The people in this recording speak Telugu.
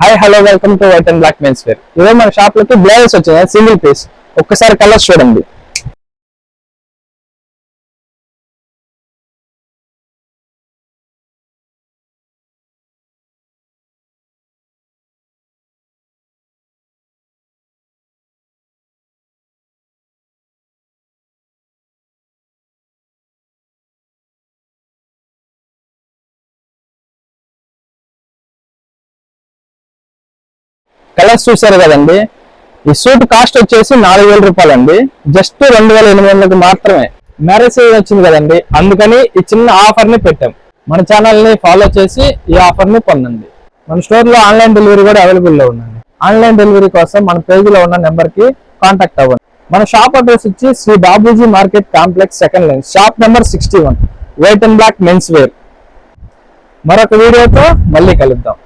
Hi hello welcome to white and black mens wear. ఇదే మన షాప్ లోకి బ్లౌజెస్ వచ్చాయి సింగిల్ పీస్. ఒక్కసారి కలర్స్ చూడండి. కలర్స్ చూసారు కదండి. ఈ సూట్ కాస్ట్ వచ్చేసి 4000 రూపాయలు అండి. జస్ట్ 2800 మాత్రమే. మ్యారేజ్ సీజన్ వచ్చింది కదండి, అందుకని ఈ చిన్న ఆఫర్ ని పెట్టాం. మన ఛానల్ ని ఫాలో చేసి ఈ ఆఫర్ ని పొందండి. మన స్టోర్ లో ఆన్లైన్ డెలివరీ కూడా అవైలబుల్ లో ఉందండి. ఆన్లైన్ డెలివరీ కోసం మన పేజ్ లో ఉన్న నెంబర్ కి కాంటాక్ట్ అవ్వండి. మన షాప్ అడ్రస్ వచ్చి Shri Babuji market complex second line, shop number 61, white and black mens wear. మరొక వీడియోతో మళ్ళీ కలుద్దాం.